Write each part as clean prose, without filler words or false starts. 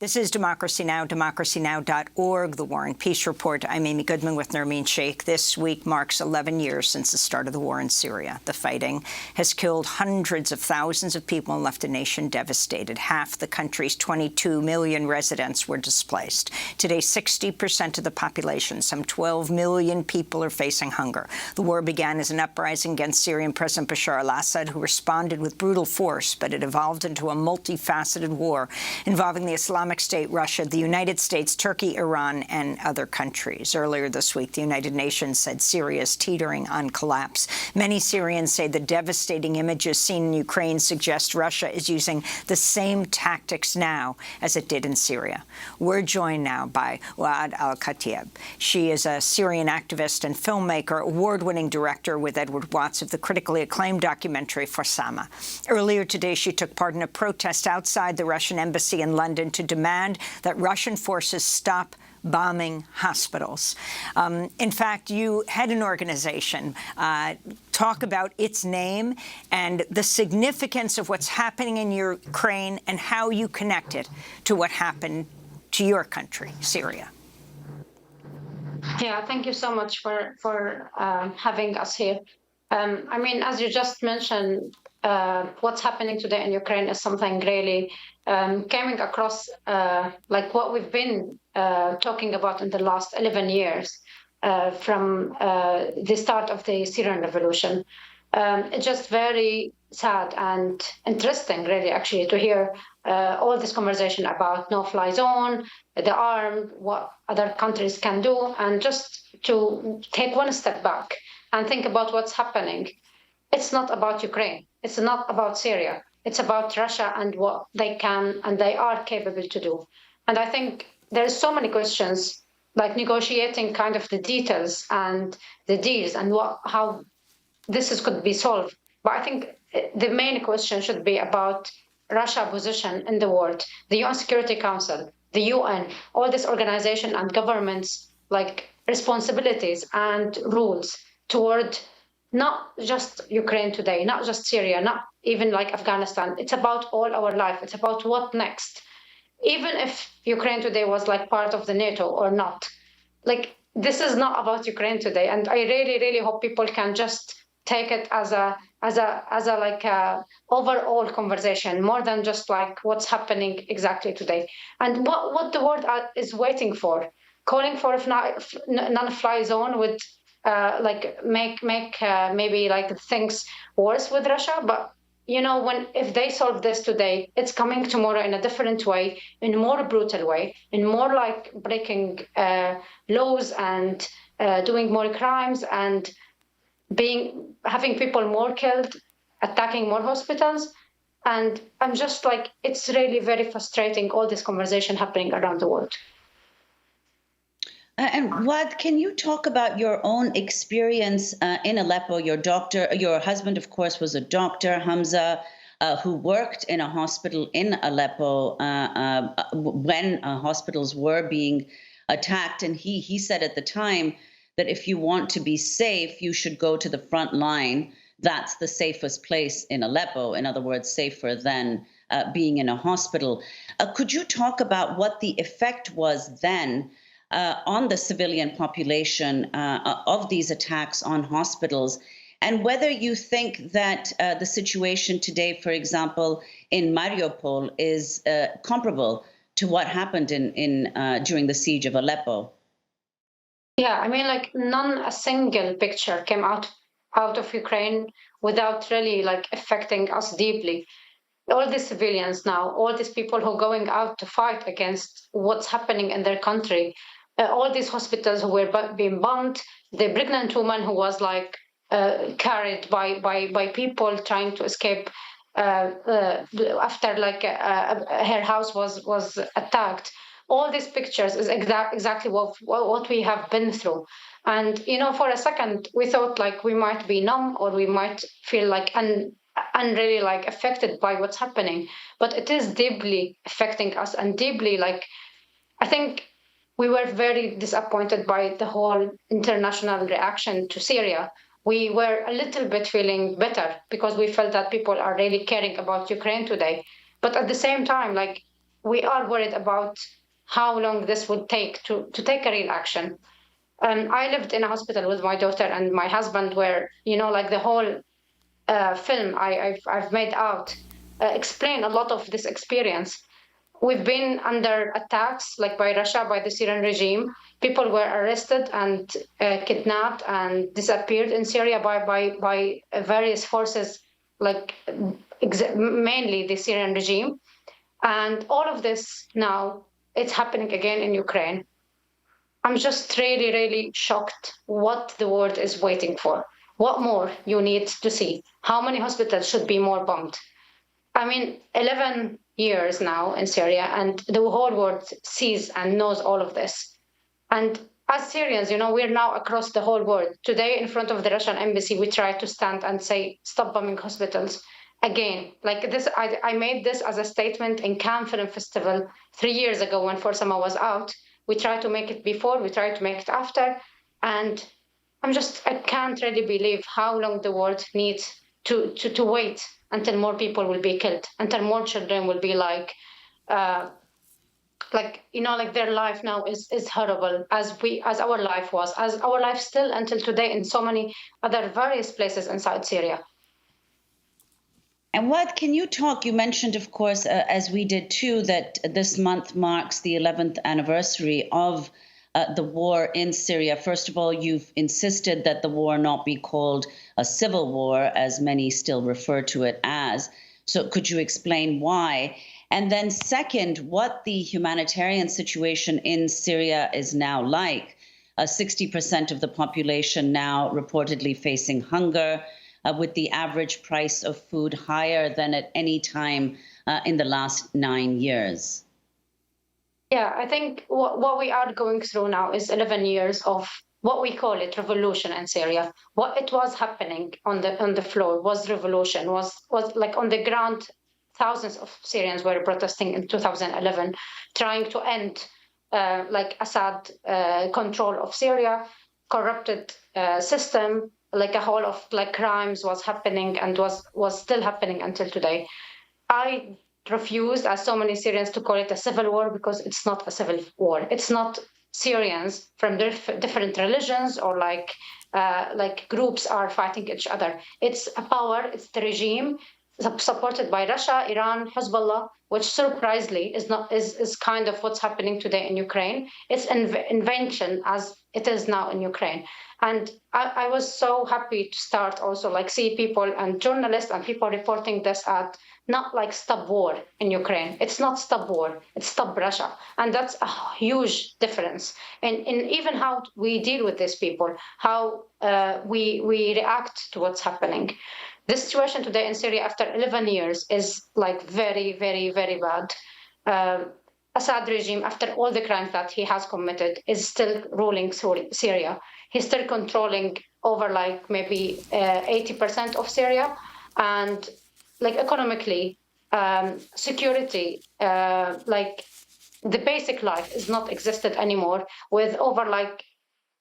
This is Democracy Now!, democracynow.org, The War and Peace Report. I'm Amy Goodman with Nermeen Sheikh. This week marks 11 years since the start of the war in Syria. The fighting has killed hundreds of thousands of people and left the nation devastated. Half the country's 22 million residents were displaced. Today, 60% of the population, some 12 million people, are facing hunger. The war began as an uprising against Syrian President Bashar al-Assad, who responded with brutal force, but it evolved into a multifaceted war involving the Islamic State, Russia, the United States, Turkey, Iran, and other countries. Earlier this week, the United Nations said Syria is teetering on collapse. Many Syrians say the devastating images seen in Ukraine suggest Russia is using the same tactics now as it did in Syria. We're joined now by Waad Al-Kateab. She is a Syrian activist and filmmaker, award-winning director with Edward Watts of the critically acclaimed documentary Farsama. Earlier today, she took part in a protest outside the Russian embassy in London to demand that Russian forces stop bombing hospitals. In fact, you head an organization. Talk about its name and the significance of what's happening in Ukraine and how you connect it to what happened to your country, Syria. Yeah, thank you so much for having us here. I mean, as you just mentioned, what's happening today in Ukraine is something really coming across like what we've been talking about in the last 11 years from the start of the Syrian revolution. It's just very sad and interesting, really, actually, to hear all this conversation about no-fly zone, the arm, what other countries can do, and just to take one step back and think about what's happening. It's not about Ukraine. It's not about Syria. It's about Russia and what they can and they are capable to do. And I think there's so many questions, like negotiating kind of the details and the deals and how this could be solved. But I think the main question should be about Russia's position in the world, the UN Security Council, the UN, all these organizations and governments, like responsibilities and rules toward not just Ukraine today, not just Syria, not even like Afghanistan. It's about all our life. It's about what next. Even if Ukraine today was like part of the NATO or not, like this is not about Ukraine today. And I really, really hope people can just take it as a like a overall conversation, more than just like what's happening exactly today. And what the world is waiting for, calling for a non-fly zone would like make maybe like things worse with Russia. But you know, if they solve this today, it's coming tomorrow in a different way, in a more brutal way, in more like breaking laws and doing more crimes and having people more killed, attacking more hospitals. And I'm just like, it's really very frustrating, all this conversation happening around the world. And Waad, can you talk about your own experience in Aleppo? Your husband, of course, was a doctor, Hamza, who worked in a hospital in Aleppo when hospitals were being attacked. And he said at the time that if you want to be safe, you should go to the front line. That's the safest place in Aleppo. In other words, safer than being in a hospital. Could you talk about what the effect was then on the civilian population of these attacks on hospitals, and whether you think that the situation today, for example, in Mariupol is comparable to what happened during the siege of Aleppo? Yeah, I mean, like a single picture came out of Ukraine without really like affecting us deeply. All these civilians now, all these people who are going out to fight against what's happening in their country, all these hospitals who were being bombed, the pregnant woman who was like carried by people trying to escape after like her house was attacked. All these pictures is exactly what we have been through. And, you know, for a second, we thought like we might be numb or we might feel like unreally like affected by what's happening. But it is deeply affecting us and deeply like, I think we were very disappointed by the whole international reaction to Syria. We were a little bit feeling better because we felt that people are really caring about Ukraine today. But at the same time, like we are worried about how long this would take to take a real action. I lived in a hospital with my daughter and my husband, where like the whole film I've made out explain a lot of this experience. We've been under attacks, like by Russia, by the Syrian regime. People were arrested and kidnapped and disappeared in Syria by various forces, like mainly the Syrian regime. And all of this now, it's happening again in Ukraine. I'm just really, really shocked what the world is waiting for. What more you need to see? How many hospitals should be more bombed? I mean, 11 years now in Syria, and the whole world sees and knows all of this. And as Syrians, we're now across the whole world. Today, in front of the Russian embassy, we try to stand and say, stop bombing hospitals. Again, like this, I made this as a statement in Cannes Film Festival 3 years ago when For Sama was out. We tried to make it before, we tried to make it after. And I can't really believe how long the world needs to wait until more people will be killed, until more children will be like their life now is horrible as our life was, as our life still until today in so many other various places inside Syria. And what can you talk? You mentioned, of course, as we did too, that this month marks the 11th anniversary of the war in Syria. First of all, you've insisted that the war not be called a civil war, as many still refer to it as. So could you explain why? And then second, what the humanitarian situation in Syria is now like. 60% of the population now reportedly facing hunger, with the average price of food higher than at any time in the last 9 years. Yeah, I think what we are going through now is 11 years of what we call it revolution in Syria. What it was happening on the floor was revolution, was like on the ground. Thousands of Syrians were protesting in 2011, trying to end Assad control of Syria, corrupted system, like a whole of crimes was happening and was still happening until today. I refused, as so many Syrians, to call it a civil war because it's not a civil war. It's not Syrians from different religions or groups are fighting each other. It's a power, it's the regime supported by Russia, Iran, Hezbollah, which surprisingly is kind of what's happening today in Ukraine. It's an invention as it is now in Ukraine. And I was so happy to start also see people and journalists and people reporting this at not stop war in Ukraine. It's not stop war, it's stop Russia. And that's a huge difference in even how we deal with these people, how we react to what's happening. The situation today in Syria after 11 years is very, very, very bad. Assad regime, after all the crimes that he has committed, is still ruling Syria. He's still controlling over maybe 80% of Syria. And economically, security, the basic life is not existed anymore, with over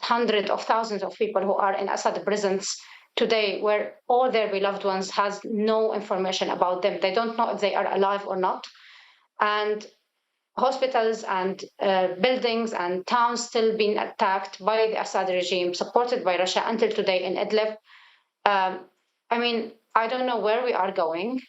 hundreds of thousands of people who are in Assad prisons today, where all their beloved ones has no information about them. They don't know if they are alive or not. And hospitals and buildings and towns still being attacked by the Assad regime, supported by Russia until today in Idlib. I don't know where we are going,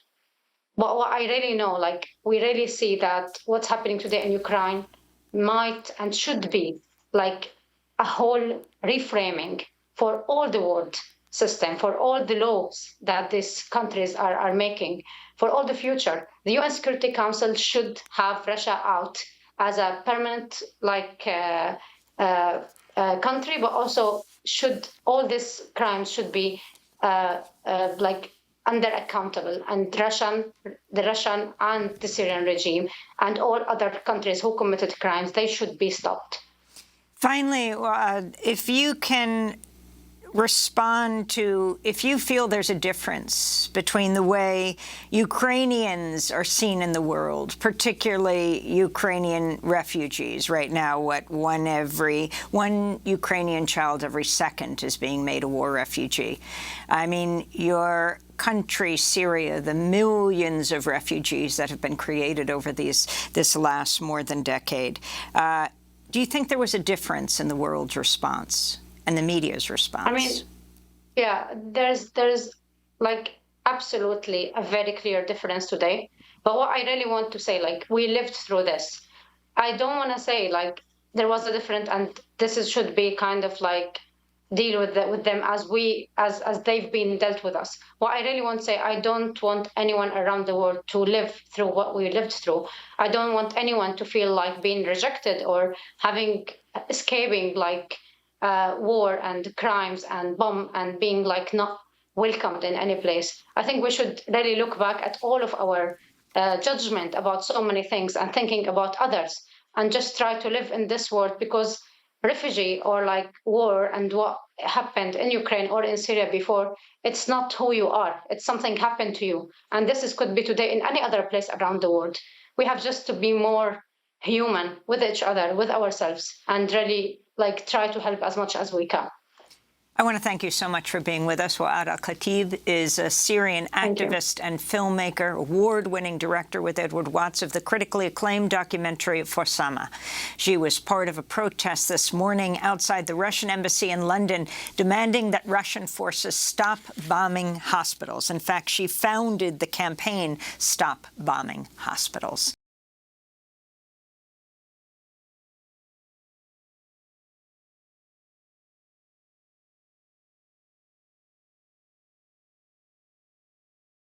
but what I really know, we really see that what's happening today in Ukraine might and should be a whole reframing for all the world system, for all the laws that these countries are making, for all the future. The UN Security Council should have Russia out as a permanent country, but also all these crimes should be under accountable, and the Russian and the Syrian regime and all other countries who committed crimes, they should be stopped. Finally, if you can respond to, if you feel there's a difference between the way Ukrainians are seen in the world, particularly Ukrainian refugees right now, one Ukrainian child every second is being made a war refugee. I mean, your country, Syria, the millions of refugees that have been created over this last more than decade. Do you think there was a difference in the world's response and the media's response? I mean, yeah, there's like absolutely a very clear difference today. But what I really want to say, like, we lived through this. I don't want to say like there was a difference and should be kind of like deal with them as they've been dealt with us. What I really want to say, I don't want anyone around the world to live through what we lived through. I don't want anyone to feel like being rejected or escaping like war and crimes and bomb and being like not welcomed in any place. I think we should really look back at all of our judgment about so many things and thinking about others and just try to live in this world, because refugee or like war and what happened in Ukraine or in Syria before, it's not who you are. It's something happened to you. And could be today in any other place around the world. We have just to be more human with each other, with ourselves, and really like try to help as much as we can. I want to thank you so much for being with us. Waad Al-Kateab is a Syrian activist and filmmaker, award-winning director with Edward Watts of the critically acclaimed documentary Forsama. She was part of a protest this morning outside the Russian embassy in London, demanding that Russian forces stop bombing hospitals. In fact, she founded the campaign Stop Bombing Hospitals.